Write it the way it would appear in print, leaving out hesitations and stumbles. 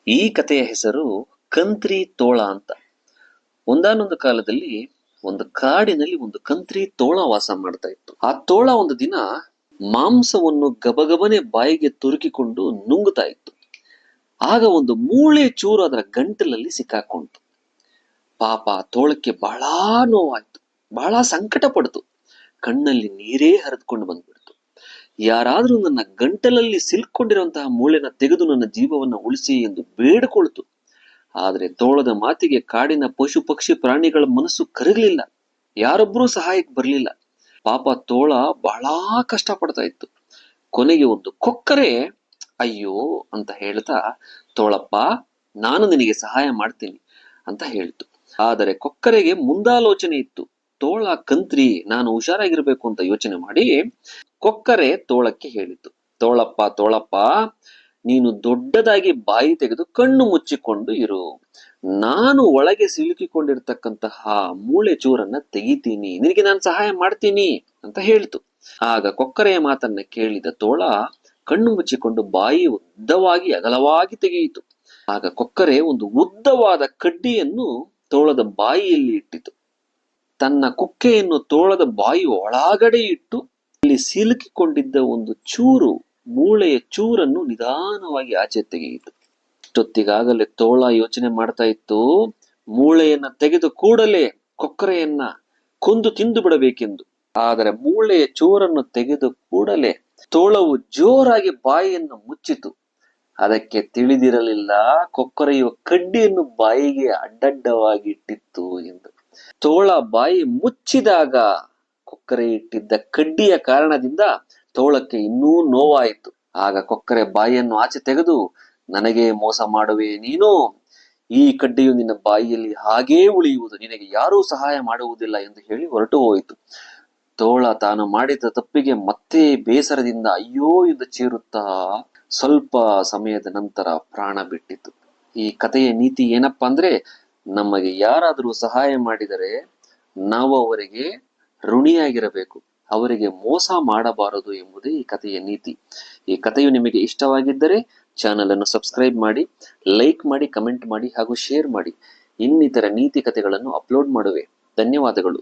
ಈ ಕಥೆಯ ಹೆಸರು ಕಂತ್ರಿ ತೋಳ ಅಂತ. ಒಂದಾನೊಂದು ಕಾಲದಲ್ಲಿ ಒಂದು ಕಾಡಿನಲ್ಲಿ ಒಂದು ಕಂತ್ರಿ ತೋಳ ವಾಸ ಮಾಡ್ತಾ ಇತ್ತು. ಆ ತೋಳ ಒಂದು ದಿನ ಮಾಂಸವನ್ನು ಗಬಗಬನೆ ಬಾಯಿಗೆ ತುರುಕಿಕೊಂಡು ನುಂಗುತ್ತಾ ಇತ್ತು. ಆಗ ಒಂದು ಮೂಳೆ ಚೂರು ಅದರ ಗಂಟಲಲ್ಲಿ ಸಿಕ್ಕಾಕೊಂತು. ಪಾಪ ತೋಳಕ್ಕೆ ಬಹಳ ನೋವಾಯ್ತು, ಬಹಳ ಸಂಕಟ ಪಡ್ತು. ಕಣ್ಣಲ್ಲಿ ನೀರೇ ಹರಿದುಕೊಂಡು ಬಂದ್ಬಿಡ್ತು. ಯಾರಾದ್ರೂ ನನ್ನ ಗಂಟಲಲ್ಲಿ ಸಿಲ್ಕೊಂಡಿರುವಂತಹ ಮೂಳೆನ ತೆಗೆದು ನನ್ನ ಜೀವವನ್ನ ಉಳಿಸಿ ಎಂದು ಬೇಡಿಕೊಳ್ತು. ಆದ್ರೆ ತೋಳದ ಮಾತಿಗೆ ಕಾಡಿನ ಪಶು ಪಕ್ಷಿ ಪ್ರಾಣಿಗಳ ಮನಸ್ಸು ಕರಗಲಿಲ್ಲ. ಯಾರೊಬ್ಬರೂ ಸಹಾಯಕ್ಕೆ ಬರ್ಲಿಲ್ಲ. ಪಾಪ ತೋಳ ಬಹಳ ಕಷ್ಟ ಪಡ್ತಾ ಇತ್ತು. ಕೊನೆಗೆ ಒಂದು ಕೊಕ್ಕರೆ ಅಯ್ಯೋ ಅಂತ ಹೇಳ್ತಾ, ತೋಳಪ್ಪ, ನಾನು ನಿನಗೆ ಸಹಾಯ ಮಾಡ್ತೀನಿ ಅಂತ ಹೇಳ್ತು. ಆದರೆ ಕೊಕ್ಕರೆಗೆ ಮುಂದಾಲೋಚನೆ ಇತ್ತು. ತೋಳ ಕಂತ್ರಿ, ನಾನು ಹುಷಾರಾಗಿರ್ಬೇಕು ಅಂತ ಯೋಚನೆ ಮಾಡಿ ಕೊಕ್ಕರೆ ತೋಳಕ್ಕೆ ಹೇಳಿತು, ತೋಳಪ್ಪ, ನೀನು ದೊಡ್ಡದಾಗಿ ಬಾಯಿ ತೆಗೆದು ಕಣ್ಣು ಮುಚ್ಚಿಕೊಂಡು ಇರು. ನಾನು ಒಳಗೆ ಸಿಲುಕಿಕೊಂಡಿರ್ತಕ್ಕಂತಹ ಮೂಳೆ ಚೂರನ್ನ ತೆಗಿತೀನಿ, ನಿನಗೆ ನಾನು ಸಹಾಯ ಮಾಡ್ತೀನಿ ಅಂತ ಹೇಳ್ತು. ಆಗ ಕೊಕ್ಕರೆಯ ಮಾತನ್ನ ಕೇಳಿದ ತೋಳ ಕಣ್ಣು ಮುಚ್ಚಿಕೊಂಡು ಬಾಯಿ ಉದ್ದವಾಗಿ ಅಗಲವಾಗಿ ತೆಗೆಯಿತು. ಆಗ ಕೊಕ್ಕರೆ ಒಂದು ಉದ್ದವಾದ ಕಡ್ಡಿಯನ್ನು ತೋಳದ ಬಾಯಿಯಲ್ಲಿ ಇಟ್ಟಿತು. ತನ್ನ ಕುಕ್ಕೆಯನ್ನು ತೋಳದ ಬಾಯಿ ಒಳಗಡೆ ಇಟ್ಟು ಅಲ್ಲಿ ಸಿಲುಕಿಕೊಂಡಿದ್ದ ಒಂದು ಚೂರು ಮೂಳೆಯ ಚೂರನ್ನು ನಿಧಾನವಾಗಿ ಆಚೆ ತೆಗೆಯಿತು. ಇಷ್ಟೊತ್ತಿಗಾಗಲೇ ತೋಳ ಯೋಚನೆ ಮಾಡ್ತಾ ಇತ್ತು, ಮೂಳೆಯನ್ನ ತೆಗೆದು ಕೂಡಲೇ ಕೊಕ್ಕರೆಯನ್ನ ಕೊಂದು ತಿಂದು ಬಿಡಬೇಕೆಂದು. ಆದರೆ ಮೂಳೆಯ ಚೂರನ್ನು ತೆಗೆದು ಕೂಡಲೇ ತೋಳವು ಜೋರಾಗಿ ಬಾಯಿಯನ್ನು ಮುಚ್ಚಿತು. ಅದಕ್ಕೆ ತಿಳಿದಿರಲಿಲ್ಲ ಕೊಕ್ಕರೆಯು ಕಡ್ಡಿಯನ್ನು ಬಾಯಿಗೆ ಅಡ್ಡಡ್ಡವಾಗಿ ಇಟ್ಟಿತ್ತು ಎಂದು. ತೋಳ ಬಾಯಿ ಮುಚ್ಚಿದಾಗ ಕೊಕ್ಕರೆ ಇಟ್ಟಿದ್ದ ಕಡ್ಡಿಯ ಕಾರಣದಿಂದ ತೋಳಕ್ಕೆ ಇನ್ನೂ ನೋವಾಯಿತು. ಆಗ ಕೊಕ್ಕರೆ ಬಾಯಿಯನ್ನು ಆಚೆ ತೆಗೆದು, ನನಗೆ ಮೋಸ ಮಾಡುವೆ ನೀನು, ಈ ಕಡ್ಡಿಯು ನಿನ್ನ ಬಾಯಿಯಲ್ಲಿ ಹಾಗೇ ಉಳಿಯುವುದು, ನಿನಗೆ ಯಾರೂ ಸಹಾಯ ಮಾಡುವುದಿಲ್ಲ ಎಂದು ಹೇಳಿ ಹೊರಟು ಹೋಯಿತು. ತೋಳ ತಾನು ಮಾಡಿದ ತಪ್ಪಿಗೆ ಮತ್ತೆ ಬೇಸರದಿಂದ ಅಯ್ಯೋ ಎಂದು ಚೀರುತ್ತಾ ಸ್ವಲ್ಪ ಸಮಯದ ನಂತರ ಪ್ರಾಣ ಬಿಟ್ಟಿತು. ಈ ಕಥೆಯ ನೀತಿ ಏನಪ್ಪಾ ಅಂದ್ರೆ, ನಮಗೆ ಯಾರಾದರೂ ಸಹಾಯ ಮಾಡಿದರೆ ನಾವು ಅವರಿಗೆ ಋಣಿಯಾಗಿರಬೇಕು, ಅವರಿಗೆ ಮೋಸ ಮಾಡಬಾರದು ಎಂಬುದೇ ಈ ಕಥೆಯ ನೀತಿ. ಈ ಕಥೆಯು ನಿಮಗೆ ಇಷ್ಟವಾಗಿದ್ದರೆ ಚಾನೆಲ್ ಅನ್ನು ಸಬ್ಸ್ಕ್ರೈಬ್ ಮಾಡಿ, ಲೈಕ್ ಮಾಡಿ, ಕಮೆಂಟ್ ಮಾಡಿ ಹಾಗೂ ಶೇರ್ ಮಾಡಿ. ಇನ್ನಿತರ ನೀತಿ ಕಥೆಗಳನ್ನು ಅಪ್ಲೋಡ್ ಮಾಡುವೆ. ಧನ್ಯವಾದಗಳು.